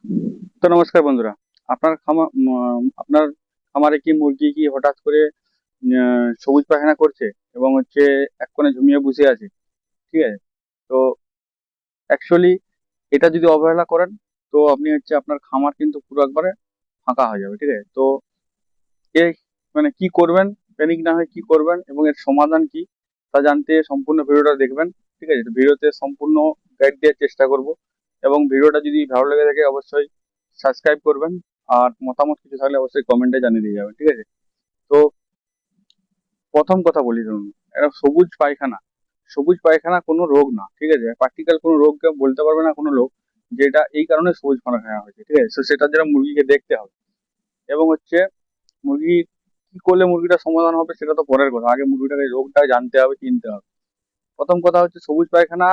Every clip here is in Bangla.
তো নমস্কার বন্ধুরা। আপনার খামারে কি মুরগি কি হঠাৎ করে সবুজ পায়খানা করছে এবং হচ্ছে এক কোণে ঝুমিয়ে বসে আছে? ঠিক আছে। তো অ্যাকচুয়ালি এটা যদি অবহেলা করেন, তো আপনি হচ্ছে আপনার খামার কিন্তু পুরো একবারে ফাঁকা হয়ে যাবে। ঠিক আছে। তো এ মানে কি করবেন, প্যানিক না হয় কি করবেন এবং এর সমাধান কি তা জানতে সম্পূর্ণ ভিডিওটা দেখবেন। ঠিক আছে। তো ভিডিওতে সম্পূর্ণ গাইড দেওয়ার চেষ্টা করব এবং ভিডিওটা যদি ভালো লেগে থাকে অবশ্যই সাবস্ক্রাইব করবেন। আর মতামত কিছু থাকলে অবশ্যই কমেন্টে জানিয়ে দিয়ে যাবেন। ঠিক আছে। তো প্রথম কথা বলি, ধরুন এটা সবুজ পায়খানা কোনো রোগ না। ঠিক আছে। প্র্যাকটিক্যাল কোনো রোগকে বলতে পারবে না কোনো লোক যেটা এই কারণে সবুজ পায়খানা হয়েছে। ঠিক আছে। তো সেটার জন্য মুরগিকে দেখতে হবে এবং হচ্ছে মুরগি কি করলে মুরগিটা সমাধান হবে সেটা তো পরের কথা, আগে মুরগিটাকে রোগটা জানতে হবে, চিনতে হবে। প্রথম কথা হচ্ছে সবুজ পায়খানা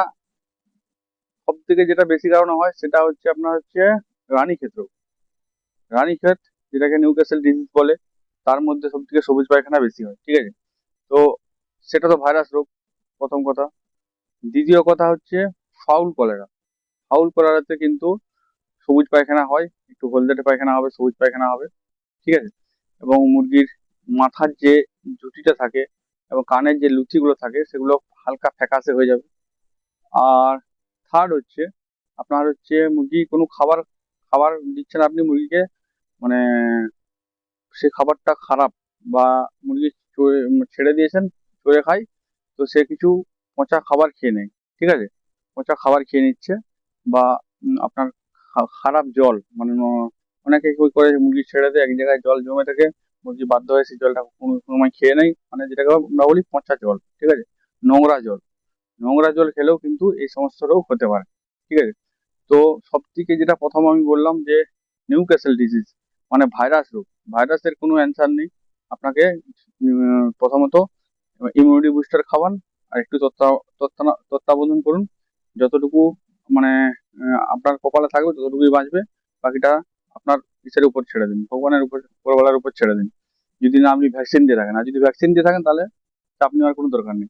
সব থেকে যেটা বেশি কারণে হয় সেটা হচ্ছে আপনার হচ্ছে রানীক্ষেত রোগ। রানীক্ষেত, যেটাকে নিউক্যাসল ডিজিজ বলে, তার মধ্যে সব থেকে সবুজ পায়খানা বেশি হয়। ঠিক আছে। তো সেটা তো ভাইরাস রোগ, প্রথম কথা। দ্বিতীয় কথা হচ্ছে ফাউল কলেরা। ফাউল কলেরাতে কিন্তু সবুজ পায়খানা হয়, একটু হলদেটে পায়খানা হবে, সবুজ পায়খানা হবে। ঠিক আছে। এবং মুরগির মাথার যে জুটিটা থাকে এবং কানের যে লুচিগুলো থাকে সেগুলো হালকা ফ্যাকাশে হয়ে যাবে। আর থার্ড হচ্ছে আপনার হচ্ছে মুরগি কোনো খাবার খাবার দিচ্ছেন আপনি মুরগিকে, মানে সে খাবারটা খারাপ, বা মুরগি ছেড়ে দিয়েছেন চড়ে খায়, তো সে কিছু পচা খাবার খেয়ে নেয়। ঠিক আছে। পচা খাবার খেয়ে নিচ্ছে, বা আপনার খারাপ জল, মানে অনেকে কি করে মুরগি ছেড়ে দেয়, এক জায়গায় জল জমে থাকে, মুরগি বাধ্য হয়ে সেই জলটা কোনো সময় খেয়ে নেয়, মানে যেটাকে আমরা বলি পচা জল। ঠিক আছে। নোংরা জল। নোংরা জল খেলেও কিন্তু এই সমস্ত রোগ হতে পারে। ঠিক আছে। তো সব থেকে যেটা প্রথম আমি বললাম যে নিউক্যাসল ডিজিজ, মানে ভাইরাস রোগ। ভাইরাসের কোনো অ্যান্সার নেই। আপনাকে প্রথমত ইমিউনিটি বুস্টার খাওয়ান, আর একটু তত্ত্বাবধান করুন। যতটুকু মানে আপনার কপালে থাকবে ততটুকুই বাঁচবে। বাকিটা আপনার ইসের উপর ছেড়ে দিন, ভগবানের উপর, উপরওয়ালার উপর ছেড়ে দিন। যদি না আপনি ভ্যাকসিন দিয়ে থাকেন, আর যদি ভ্যাকসিন দিয়ে থাকেন তাহলে চাপ নেওয়ার কোনো দরকার নেই।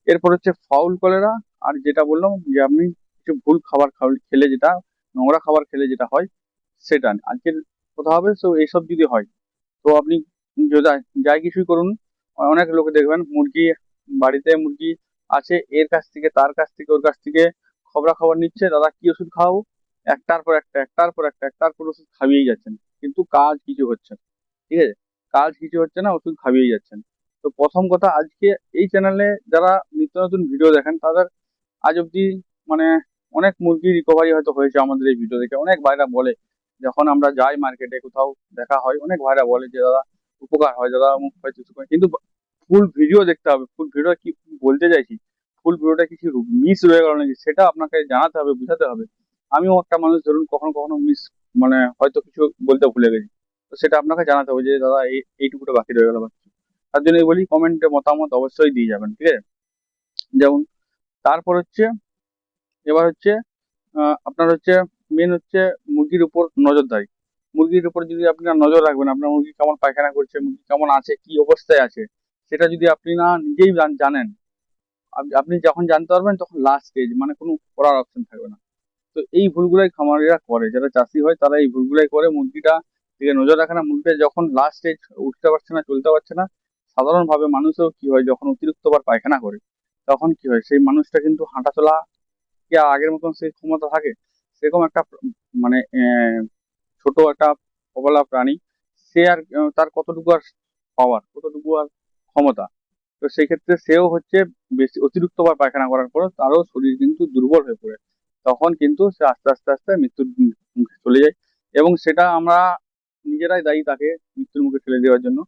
এরপর হচ্ছে ফাউল কলেরা। আর যেটা বললাম যে আপনি কিছু ভুল খাবার খেলে, যেটা নোংরা খাবার খেলে যেটা হয় সেটা আজকের কথা হবে। তো এইসব যদি হয়, তো আপনি যদি যাই কিছুই করুন, অনেক লোকে দেখবেন মুরগি, বাড়িতে মুরগি আছে, এর কাছ থেকে তার কাছ থেকে ওর কাছ থেকে খবরাখবর নিচ্ছে, দাদা কি ওষুধ খাওয়াবো, একটার পর একটা, একটার পর ওষুধ খাইয়েই যাচ্ছেন, কিন্তু কাজ কিছু হচ্ছে না। ঠিক আছে। কাজ কিছু হচ্ছে না, ওষুধ খাইয়েই যাচ্ছেন। তো প্রথম কথা, আজকে এই চ্যানেলে যারা নিত্য নতুন ভিডিও দেখেন তাদের আজ অব্দি মানে অনেক মুরগি রিকভারি হয়তো হয়েছে আমাদের এই ভিডিও দেখে। অনেক ভাইরা বলে, যখন আমরা যাই মার্কেটে কোথাও দেখা হয়, অনেক ভাইরা বলে যে দাদা উপকার হয়, দাদা মুখ হয়তো শুকায়। কিন্তু ফুল ভিডিও দেখতে হবে, ফুল ভিডিও কি বলতে চাইছি, ফুল ভিডিওটা কিছু মিস রয়ে গেল নাকি সেটা আপনাকে জানাতে হবে, বুঝাতে হবে। আমিও একটা মানুষ, ধরুন কখনো কখনো মিস, মানে হয়তো কিছু বলতে ভুলে গেছি, তো সেটা আপনাকে জানাতে হবে যে দাদা এইটুকুটা বাকি রয়ে গেল বা কিছু। তার জন্যই বলি কমেন্টে মতামত অবশ্যই দিয়ে যাবেন। ঠিক আছে। যেমন তারপর হচ্ছে, এবার হচ্ছে আপনার হচ্ছে মেন হচ্ছে মুরগির উপর নজরদারি। মুরগির উপর যদি আপনি না নজর রাখবেন, আপনার মুরগি কেমন পায়খানা করছে, মুরগি কেমন আছে, কি অবস্থায় আছে, সেটা যদি আপনি না নিজেই জানেন, আপনি যখন জানতে পারবেন তখন লাস্ট স্টেজ, মানে কোনো করার অপশন থাকবে না। তো এই ভুলগুলাই খামারিরা করে, যারা চাষি হয় তারা এই ভুলগুলাই করে, মুরগিটা দিকে নজর রাখে না। মুরগিটা যখন লাস্ট স্টেজ, উঠতে পারছে না, চলতে পারছে না, সাধারণভাবে মানুষেরও কি হয়, যখন অতিরিক্ত বার পায়খানা করে তখন কি হয়, সেই মানুষটা কিন্তু হাঁটা চলা কি আর আগের মতন সেই ক্ষমতা থাকে? সেরকম একটা মানে ছোট একটা অবলা প্রাণী, সে আর তার কতটুকু আর পাওয়ার, কতটুকু আর ক্ষমতা। তো সেই ক্ষেত্রে সেও হচ্ছে বেশি অতিরিক্ত বার পায়খানা করার পর তারও শরীর কিন্তু দুর্বল হয়ে পড়ে, তখন কিন্তু সে আস্তে আস্তে আস্তে মৃত্যুর মুখে চলে যায়। এবং সেটা আমরা নিজেরাই দায়ী তাকে মৃত্যুর মুখে ঠেলে দেওয়ার জন্য।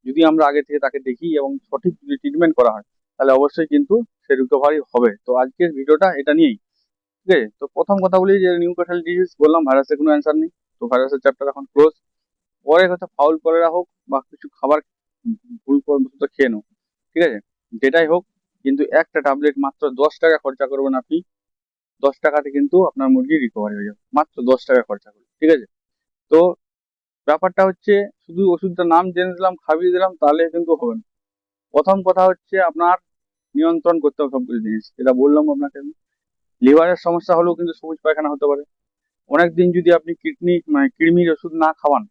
যদি আমরা আগে থেকে তাকে দেখি এবং সঠিক যদি ট্রিটমেন্ট করা হয়, তাহলে অবশ্যই কিন্তু সে রিকভারি হবে। তো আজকের ভিডিওটা এটা নিয়েই। ঠিক আছে। তো প্রথম কথা বলি যে নিউক্যাসল ডিজিজ বললাম, ভাইরাসের কোনো অ্যান্সার নেই, তো ভাইরাসের চ্যাপ্টার এখন ক্লোজ। পরে কথা ফাউল কলেরা হোক বা কিছু খাবার ভুল করে খেয়ে নাও, ঠিক আছে, যেটাই হোক, কিন্তু একটা ট্যাবলেট মাত্র 10 টাকা খরচা করবেন আপনি। 10 টাকাতে কিন্তু আপনার মুরগি রিকভারি হয়ে যাবে, মাত্র 10 টাকা খরচা করে। ঠিক আছে। তো ব্যাপারটা হচ্ছে শুধু ওষুধটার নাম জেনে দিলাম, খাইয়ে দিলাম, তাহলে কিন্তু হবে না। প্রথম কথা হচ্ছে আপনার নিয়ন্ত্রণ করতে হবে সবকিছু জিনিস, যেটা বললাম আপনাকে। লিভারের সমস্যা হলেও কিন্তু সবুজ পায়খানা হতে পারে। অনেকদিন যদি আপনি কৃমির ওষুধ না খাওয়ান,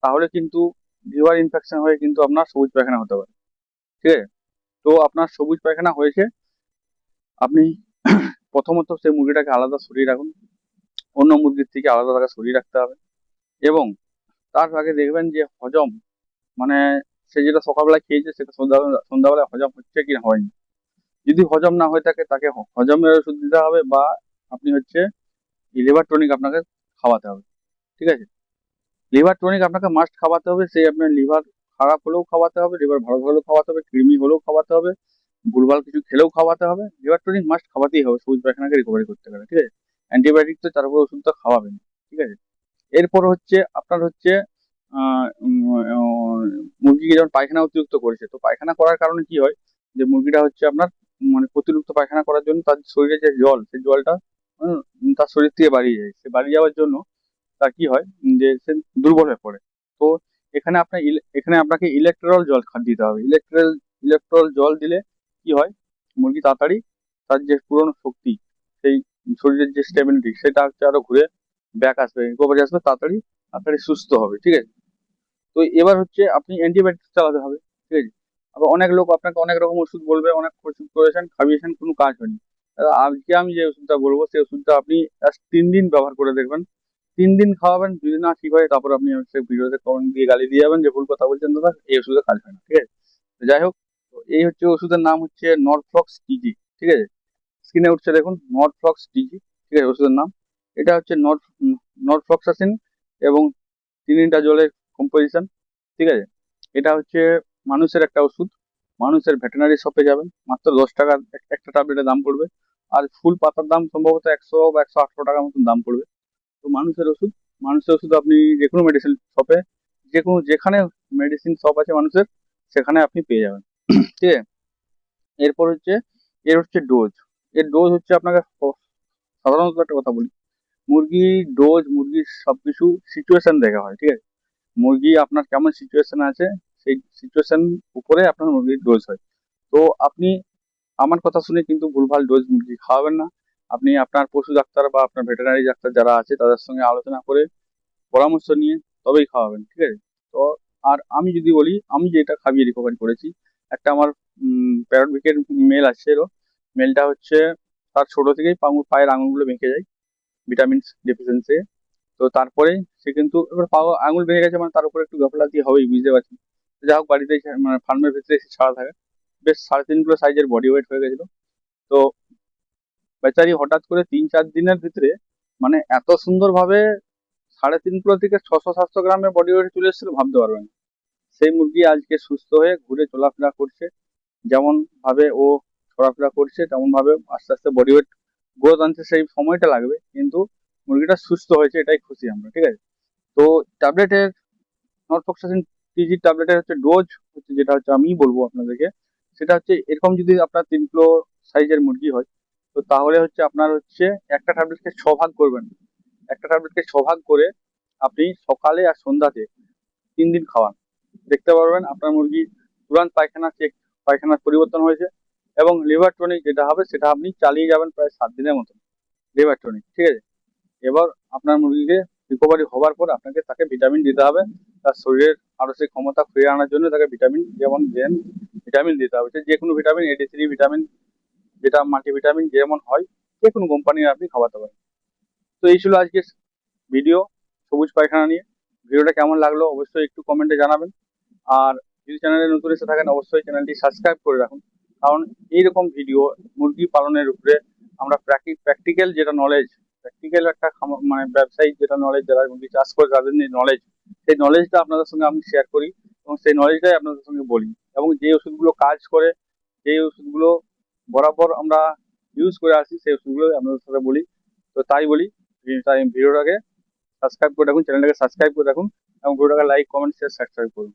তাহলে কিন্তু লিভার ইনফেকশন হয়ে কিন্তু আপনার সবুজ পায়খানা হতে পারে। ঠিক আছে? তো আপনার সবুজ পায়খানা হয়েছে, আপনি প্রথমত সেই মুরগিটাকে আলাদা সরিয়ে রাখুন, অন্য মুরগির থেকে আলাদা তাকে সরিয়ে রাখতে হবে। এবং তার আগে দেখবেন যে হজম, মানে সে যেটা সকালবেলা খেয়েছে সেটা সন্ধ্যাবেলায় হজম হচ্ছে কি হয়নি। যদি হজম না হয়ে থাকে তাকে হজমের ওষুধ দিতে হবে, বা আপনি হচ্ছে লিভার টনিক আপনাকে খাওয়াতে হবে। ঠিক আছে? লিভার টনিক আপনাকে মাস্ট খাওয়াতে হবে, সেই আপনার লিভার খারাপ হলেও খাওয়াতে হবে, লিভার ভালো হলেও খাওয়াতে হবে, কৃমি হলেও খাওয়াতে হবে, ভুলভাল কিছু খেলেও খাওয়াতে হবে। লিভার টনিক মাস্ট খাওয়াতেই হবে সবুজ পায়খানাকে রিকভারি করতে গেলে। ঠিক আছে? অ্যান্টিবায়োটিক তো তার উপর ওষুধ তো খাওয়াবেন। ঠিক আছে? এরপর হচ্ছে আপনার হচ্ছে মুরগিকে যখন পায়খানা অতিরিক্ত করেছে, তো পায়খানা করার কারণে কি হয়, যে মুরগিটা হচ্ছে আপনার মানে অতিরিক্ত পায়খানা করার জন্য তার শরীরে যে জল, সেই জলটা তার শরীর থেকে বাড়িয়ে যায়। সে বাড়িয়ে যাওয়ার জন্য তার কি হয়, যে সে দুর্বল হয়ে পড়ে। তো এখানে আপনাকে ইলেকট্রল জল দিতে হবে। ইলেকট্রল জল দিলে কি হয়, মুরগি তাড়াতাড়ি তার যে পুরনো শক্তি, সেই শরীরের যে স্টেবিলিটি, সেটা হচ্ছে আরো ঘুরে ব্যাক আসবে, রিকভারি আসবে, তাড়াতাড়ি তাড়াতাড়ি সুস্থ হবে। ঠিক আছে? তো এবার হচ্ছে আপনি অ্যান্টিবায়োটিক চালাতে হবে। ঠিক আছে? আবার অনেক লোক আপনাকে অনেক রকম ওষুধ বলবে, অনেক ওষুধ করেছেন, খাইয়েছেন, কোনো কাজ হয়নি। আজকে আমি যে ওষুধটা বলবো, সেই ওষুধটা আপনি জাস্ট 3 দিন ব্যবহার করে দেখবেন। 3 দিন খাওয়াবেন, যদি না ঠিক হয় তারপর আপনি সেই ভিডিওতে কমেন্ট দিয়ে গালি দিয়ে যাবেন যে ভুল কথা বলছেন দাদা, এই ওষুধে কাজ হয় না। ঠিক আছে? তো যাই হোক, তো এই হচ্ছে ওষুধের নাম হচ্ছে নরফ্লক্স টিজি। ঠিক আছে? স্ক্রিনে উঠছে দেখুন, নরফ্লক্স টিজি। ঠিক আছে? ওষুধের নাম এটা হচ্ছে নরফ্লক্সাসিন এবং 3টা জলের কম্পোজিশন। ঠিক আছে? এটা হচ্ছে মানুষের একটা ওষুধ। মানুষের ভেটেরিনারি শপে যাবেন, মাত্র 10 টাকা একটা ট্যাবলেটের দাম পড়বে। আর ফুল পাতার দাম সম্ভবত 100 বা 118 টাকার মতন দাম পড়বে। তো মানুষের ওষুধ আপনি যে কোনো মেডিসিন শপে, যেখানে মেডিসিন শপ আছে মানুষের, সেখানে আপনি পেয়ে যাবেন। ঠিক আছে? এরপর হচ্ছে ডোজ। এর ডোজ হচ্ছে আপনাকে সাধারণত একটা কথা বলি, মুরগির সবকিছু সিচুয়েশন দেখা হয়। ঠিক আছে? মুরগি আপনার কেমন সিচুয়েশন আছে, সেই সিচুয়েশন উপরে আপনার মুরগির ডোজ হয়। তো আপনি আমার কথা শুনে কিন্তু ভুলভাল ডোজ মুরগি খাওয়াবেন না। আপনি আপনার পশু ডাক্তার বা আপনার ভেটেরিনারি ডাক্তার যারা আছে তাদের সঙ্গে আলোচনা করে, পরামর্শ নিয়ে তবেই খাওয়াবেন। ঠিক আছে? তো আর আমি যদি বলি, আমি যেটা খাইয়ে রিকভারি করেছি, একটা আমার প্যারট বিকের মেল আছে। মেলটা হচ্ছে তার ছোট থেকেই পায়ের আঙুলগুলো বেঁকে যায় ভিটামিন ডেফিসিয়েন্সি। তো তারপরে সে কিন্তু এবার আঙুল ভেঙে গেছে, মানে তার উপরে একটু গাফলাতি হবেই, বুঝতে পারছি। যাই হোক, বাড়িতে মানে ফার্মের ভিতরে এসে ছাড়া থাকে, বেশ 3.5 কিলো সাইজের বডি ওয়েট হয়ে গেছিল। তো বেচারি হঠাৎ করে 3-4 দিনের ভিতরে, মানে এত সুন্দরভাবে 3.5 কিলো থেকে 600-700 গ্রামের বডি ওয়েট চলে এসেছিল, ভাবতে পারবেন। সেই মুরগি আজকে সুস্থ হয়ে ঘুরে চলাফেরা করছে। যেমন ভাবে ও চলাফেরা করছে, তেমন ভাবে আস্তে আস্তে বডি ওয়েট গ্রোথ আনছে, সেই সময়টা লাগবে, কিন্তু মুরগিটা সুস্থ হয়েছে, এটাই খুশি আমরা। ঠিক আছে? তো ট্যাবলেটের নরফ্লক্সাসিন টিজি ট্যাবলেটের হচ্ছে ডোজ হচ্ছে, যেটা হচ্ছে আমি বলবো আপনাদেরকে, সেটা হচ্ছে এরকম যদি আপনার 3 কিলো সাইজের মুরগি হয়, তো তাহলে হচ্ছে আপনার হচ্ছে একটা ট্যাবলেটকে 6 ভাগ করবেন। একটা ট্যাবলেটকে 6 ভাগ করে আপনি সকালে আর সন্ধ্যাতে 3 দিন খাওয়ান। দেখতে পারবেন আপনার মুরগি তুরন্ত পায়খানার পরিবর্তন হয়েছে। এবং লিভার টনিক যেটা হবে, সেটা আপনি চালিয়ে যাবেন প্রায় 7 দিনের মতন, লিভার টনিক। ঠিক আছে? এবার আপনার মুরগিকে রিকভারি হওয়ার পর তাকে ভিটামিন দিতে হবে। তার শরীরের আরো সেই ক্ষমতা ফিরিয়ে আনার জন্য তাকে ভিটামিন, যেমন ভিটামিন দিতে হবে, সে যে কোনো ভিটামিন, AD3 ভিটামিন, যেটা মাল্টিভিটামিন যেমন হয়, যে কোনো কোম্পানির আপনি খাওয়াতে পারেন। তো এই ছিল আজকে ভিডিও সবুজ পায়খানা নিয়ে। ভিডিওটা কেমন লাগলো অবশ্যই একটু কমেন্টে জানাবেন। আর যদি চ্যানেলে নতুন এসে থাকেন, অবশ্যই চ্যানেলটি সাবস্ক্রাইব করে রাখুন। কারণ এইরকম ভিডিও মুরগি পালনের উপরে আমরা প্র্যাকটিক্যাল যেটা নলেজ, প্র্যাকটিক্যাল একটা মানে ব্যবসায়িক যেটা নলেজ, যারা মুরগি চাষ করে তাদের নলেজ, সেই নলেজটা আপনাদের সঙ্গে আমি শেয়ার করি, এবং সেই নলেজটাই আপনাদের সঙ্গে বলি। এবং যে ওষুধগুলো কাজ করে, যে ওষুধগুলো বরাবর আমরা ইউজ করে আসি, সেই ওষুধগুলো আপনাদের সাথে বলি। তো তাই বলি, তাই ভিডিওটাকে সাবস্ক্রাইব করে রাখুন, চ্যানেলটাকে সাবস্ক্রাইব করে রাখুন, এবং ভিডিওটাকে লাইক, কমেন্ট, শেয়ার, সাবস্ক্রাইব করুন।